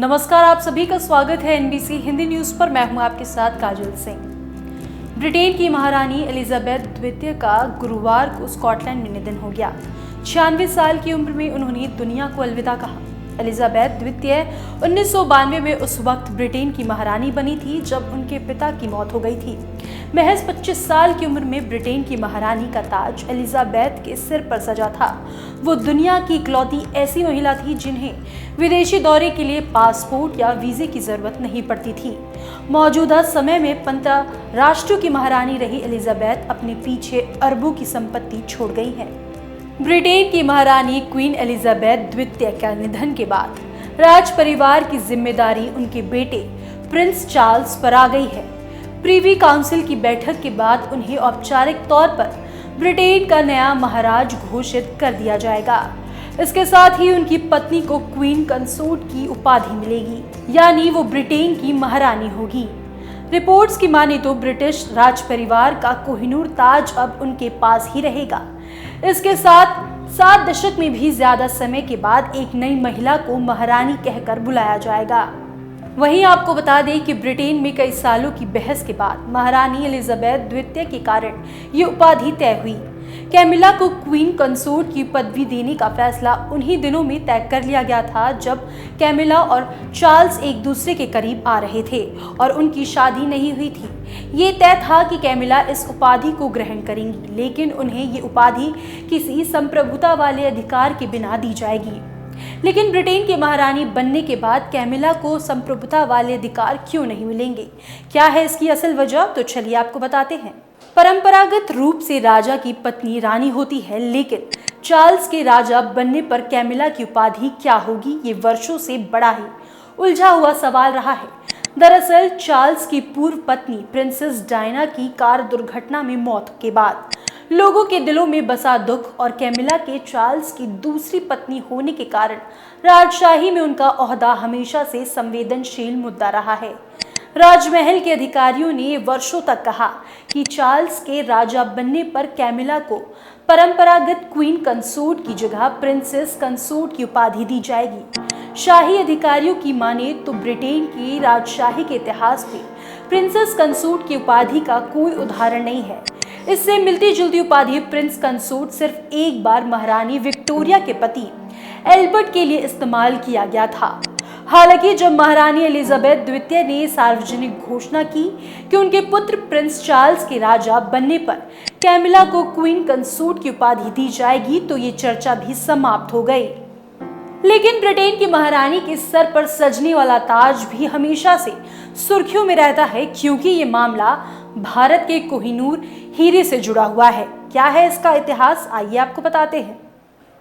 नमस्कार, आप सभी का स्वागत है एनबीसी हिंदी न्यूज पर। मैं हूं आपके साथ काजल सिंह। ब्रिटेन की महारानी एलिजाबेथ द्वितीय का गुरुवार को स्कॉटलैंड में निधन हो गया। 96 साल की उम्र में उन्होंने दुनिया को अलविदा कहा। एलिजाबेथ द्वितीय 1992 में उस वक्त ब्रिटेन की महारानी बनी थी जब उनके पिता की मौत हो गई थी। महज 25 साल की उम्र में ब्रिटेन की महारानी का ताज एलिजाबेथ के सिर पर सजा था। वो दुनिया की इकलौती ऐसी महिला थी जिन्हें विदेशी दौरे के लिए पासपोर्ट या वीजे की जरूरत नहीं पड़ती थी। मौजूदा समय में 15 राष्ट्रों की महारानी रही एलिजाबेथ अपने पीछे अरबों की संपत्ति छोड़ गई है। ब्रिटेन की महारानी क्वीन एलिजाबेथ द्वितीय के निधन के बाद राज परिवार की जिम्मेदारी उनके बेटे प्रिंस चार्ल्स पर आ गई है। प्रीवी काउंसिल की बैठक के बाद उन्हें औपचारिक तौर पर ब्रिटेन का नया महाराज घोषित कर दिया जाएगा। इसके साथ ही उनकी पत्नी को क्वीन कंसोर्ट की उपाधि मिलेगी, यानी वो ब्रिटेन की महारानी होगी। रिपोर्ट्स की माने तो ब्रिटिश राज परिवार का कोहिनूर ताज अब उनके पास ही रहेगा। इसके साथ 7 दशक में भी ज्यादा समय के बाद एक नई महिला को महारानी कहकर बुलाया जाएगा। वहीं आपको बता दें कि ब्रिटेन में कई सालों की बहस के बाद महारानी एलिजाबेथ द्वितीय के कारण ये उपाधि तय हुई। कैमिला को क्वीन कंसोर्ट की पदवी देने का फैसला उन्हीं दिनों में तय कर लिया गया था जब कैमिला और चार्ल्स एक दूसरे के करीब आ रहे थे और उनकी शादी नहीं हुई थी। ये तय था कि कैमिला इस उपाधि को ग्रहण करेंगी, लेकिन उन्हें ये उपाधि किसी संप्रभुता वाले अधिकार के बिना दी जाएगी। लेकिन ब्रिटेन की महारानी बनने के बाद कैमिला को संप्रभुता वाले अधिकार क्यों नहीं मिलेंगे? क्या है इसकी असल वजह? तो चलिए आपको बताते हैं। परंपरागत रूप से राजा की पत्नी रानी होती है, लेकिन चार्ल्स के राजा बनने पर कैमिला की उपाधि क्या होगी, ये वर्षों से बड़ा ही उलझा हुआ सवाल रहा है। दरअसल चार्ल्स की पूर्व पत्नी प्रिंसेस डायना की कार दुर्घटना में मौत के बाद लोगों के दिलों में बसा दुख और कैमिला के चार्ल्स की दूसरी पत्नी होने के कारण राजशाही में उनका ओहदा हमेशा से संवेदनशील मुद्दा रहा है। राजमहल के अधिकारियों ने वर्षों तक कहा कि चार्ल्स के राजा बनने पर कैमिला को परंपरागत क्वीन कंसोर्ट की जगह प्रिंसेस कंसोर्ट की उपाधि दी जाएगी। शाही अधिकारियों की माने तो ब्रिटेन की राजशाही के इतिहास में प्रिंसेस कंसोर्ट की उपाधि का कोई उदाहरण नहीं है। इससे मिलती जुलती उपाधि प्रिंस कंसोर्ट सिर्फ एक बार महारानी विक्टोरिया के पति एल्बर्ट के लिए इस्तेमाल किया गया था। हालांकि जब महारानी एलिजाबेथ द्वितीय ने सार्वजनिक घोषणा की कि उनके पुत्र प्रिंस चार्ल्स के राजा बनने पर कैमिला को क्वीन कंसोर्ट की उपाधि दी जाएगी तो ये चर्चा भी समाप्त हो गई। लेकिन ब्रिटेन की महारानी के सर पर सजने वाला ताज भी हमेशा से सुर्खियों में रहता है, क्योंकि ये मामला भारत के कोहिनूर हीरे से जुड़ा हुआ है। क्या है इसका इतिहास? आइए आपको बताते हैं।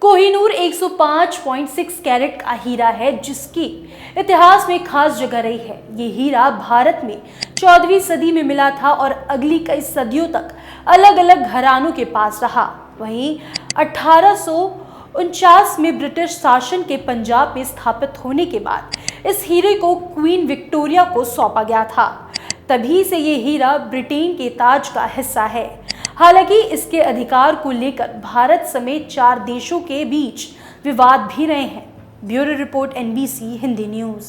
कोहिनूर 105.6 कैरेट का हीरा है जिसकी इतिहास में खास जगह रही है। ये हीरा भारत में 14वीं सदी में मिला था और अगली कई सदियों तक अलग अलग घरानों के पास रहा। वहीं 1849 में ब्रिटिश शासन के पंजाब में स्थापित होने के बाद इस हीरे को क्वीन विक्टोरिया को सौंपा गया था। तभी से ये हीरा ब्रिटेन के ताज का हिस्सा है। हालांकि इसके अधिकार को लेकर भारत समेत 4 देशों के बीच विवाद भी रहे हैं। Bureau report, NBC Hindi news.